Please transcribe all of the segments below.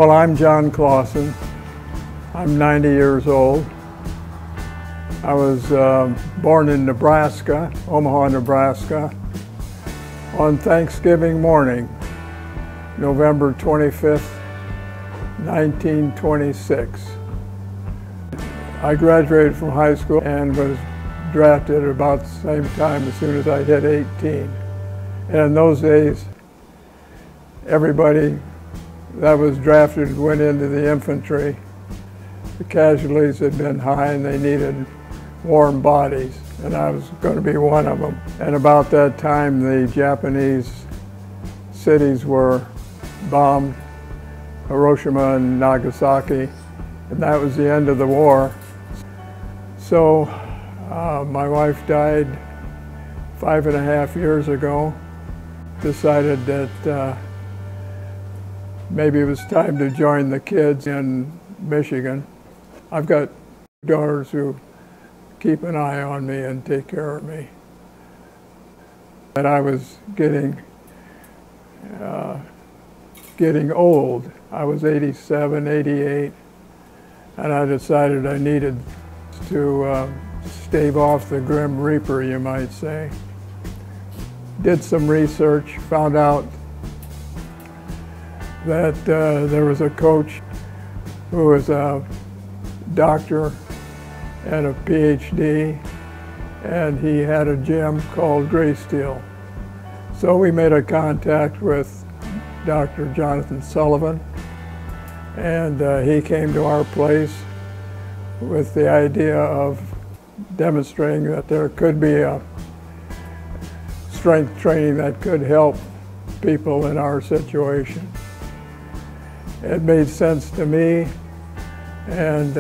Well, I'm John Clausen. I'm 90 years old. I was born in Nebraska, Omaha, Nebraska, on Thanksgiving morning, November 25th, 1926. I graduated from high school and was drafted at about the same time as soon as I hit 18. And in those days, everybody that was drafted went into the infantry. The casualties had been high and they needed warm bodies, and I was going to be one of them. And about that time, the Japanese cities were bombed, Hiroshima and Nagasaki, and that was the end of the war. So my wife died 5.5 years ago. Decided that maybe it was time to join the kids in Michigan. I've got daughters who keep an eye on me and take care of me. And I was getting old. I was 87, 88, and I decided I needed to stave off the Grim Reaper, you might say. Did some research, found out that there was a coach who was a doctor and a PhD, and he had a gym called Greysteel. So we made a contact with Dr. Jonathan Sullivan, and he came to our place with the idea of demonstrating that there could be a strength training that could help people in our situation. It made sense to me, and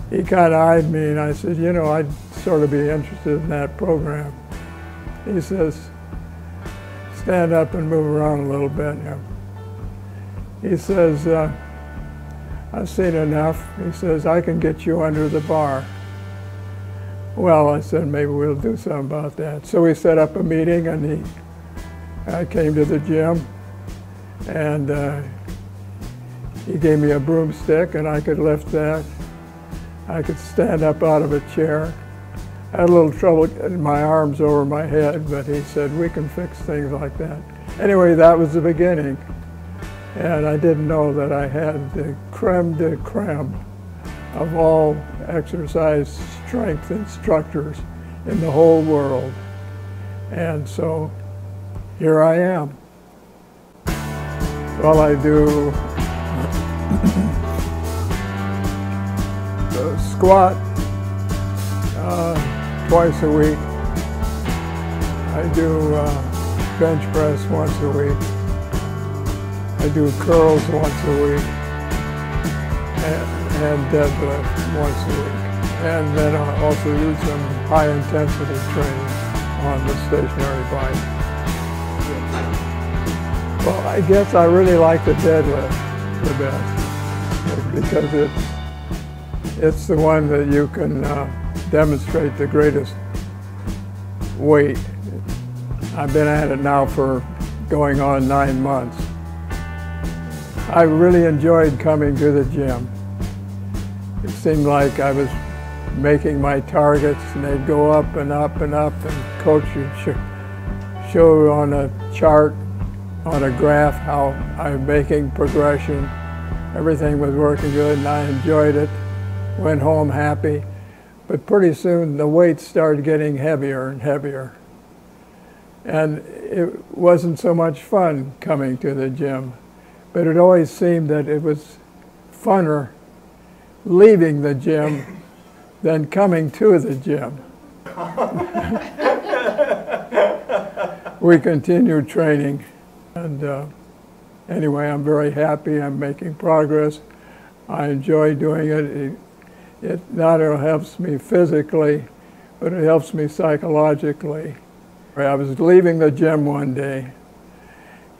he kind of eyed me, and I said, you know, I'd sort of be interested in that program. He says, stand up and move around a little bit. He says, I've seen enough. He says, I can get you under the bar. Well, I said, maybe we'll do something about that. So we set up a meeting, and I came to the gym, and he gave me a broomstick, and I could lift that. I could stand up out of a chair. I had a little trouble getting my arms over my head, but he said, we can fix things like that. Anyway, that was the beginning. And I didn't know that I had the creme de creme of all exercise strength instructors in the whole world. And so here I am. Well, I do squat twice a week. I do bench press once a week. I do curls once a week and deadlift once a week. And then I also do some high intensity training on the stationary bike. Well, I guess I really like the deadlift the best because it's the one that you can demonstrate the greatest weight. I've been at it now for going on 9 months. I really enjoyed coming to the gym. It seemed like I was making my targets, and they'd go up and up and up, and coach would show on a chart, on a graph, how I'm making progression. Everything was working good, and I enjoyed it. Went home happy, but pretty soon the weights started getting heavier and heavier. And it wasn't so much fun coming to the gym, but it always seemed that it was funner leaving the gym than coming to the gym. We continued training, and anyway, I'm very happy. I'm making progress. I enjoy doing it. It not only helps me physically, but it helps me psychologically. I was leaving the gym one day,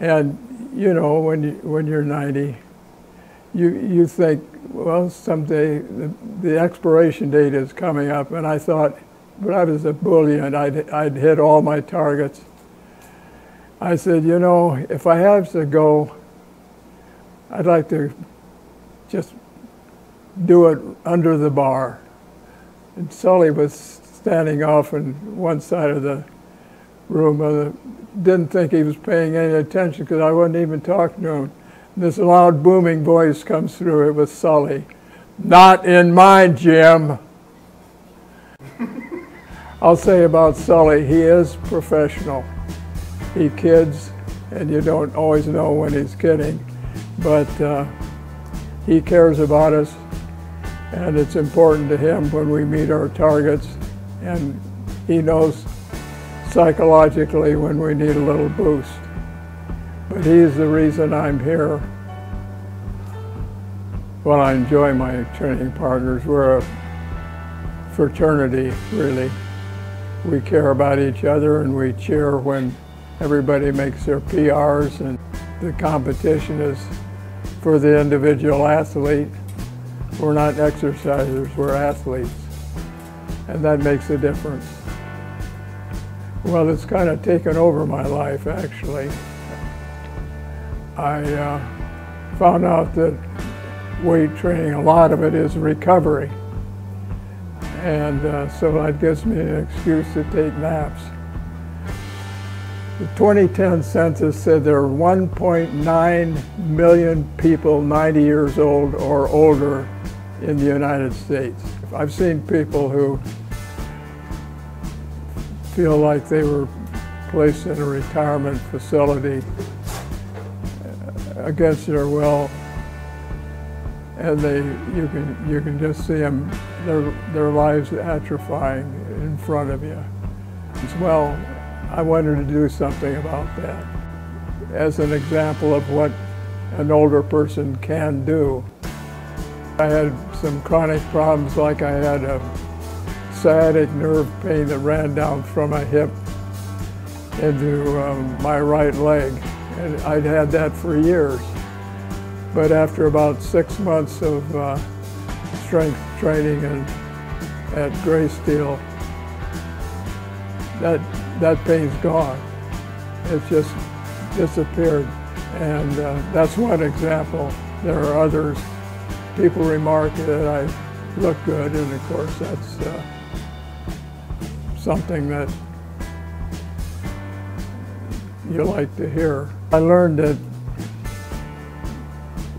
and you know, when you're 90, you think, well, someday the expiration date is coming up, and I thought, but I was a bullion. I'd hit all my targets. I said, you know, if I have to go I'd like to just do it under the bar. And Sully was standing off on one side of the room. Didn't think he was paying any attention because I wasn't even talking to him. And this loud booming voice comes through. It was Sully. "Not in mine, Jim." I'll say about Sully, he is professional. He kids, and you don't always know when he's kidding, but he cares about us, and it's important to him when we meet our targets, and he knows psychologically when we need a little boost. But he's the reason I'm here. Well, I enjoy my training partners. We're a fraternity, really. We care about each other and we cheer when everybody makes their PRs, and the competition is for the individual athlete. We're not exercisers, we're athletes, and that makes a difference. Well, it's kind of taken over my life, actually. I found out that weight training, a lot of it is recovery. And so that gives me an excuse to take naps. The 2010 census said there are 1.9 million people 90 years old or older in the United States. I've seen people who feel like they were placed in a retirement facility against their will, and you can just see them, their lives atrophying in front of you. Well, I wanted to do something about that as an example of what an older person can do. I had some chronic problems, like I had a sciatic nerve pain that ran down from my hip into my right leg, and I'd had that for years. But after about 6 months of strength training at Greysteel, that pain's gone. It just disappeared. And that's one example. There are others. People remark that I look good, and of course that's something that you like to hear. I learned that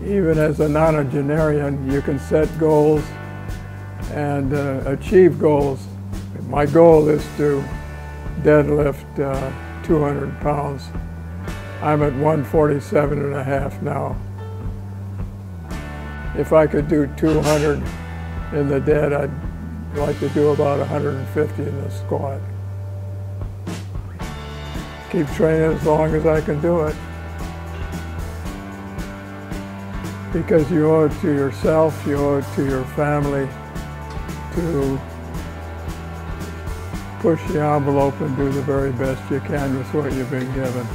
even as a nonagenarian, you can set goals and achieve goals. My goal is to deadlift 200 pounds. I'm at 147.5 now. If I could do 200 in the dead, I'd like to do about 150 in the squat. Keep training as long as I can do it. Because you owe it to yourself, you owe it to your family to push the envelope and do the very best you can with what you've been given.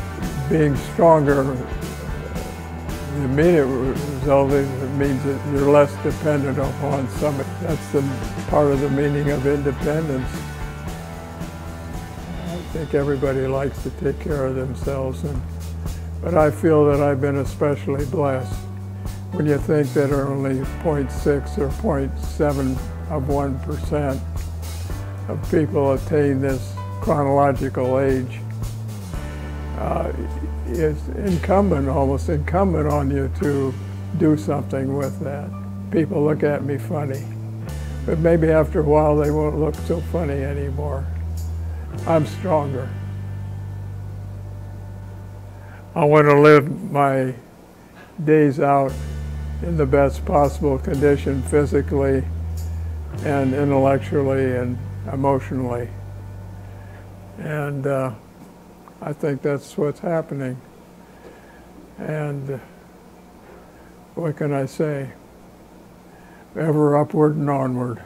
Being stronger, the immediate result is it means that you're less dependent upon somebody. That's the part of the meaning of independence. I think everybody likes to take care of themselves, but I feel that I've been especially blessed. When you think that only 0.6 or 0.7 of 1% of people attain this chronological age, it's almost incumbent on you to do something with that. People look at me funny, but maybe after a while they won't look so funny anymore. I'm stronger. I want to live my days out in the best possible condition physically and intellectually and emotionally. And I think that's what's happening. And what can I say? Ever upward and onward.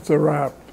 it's a wrap.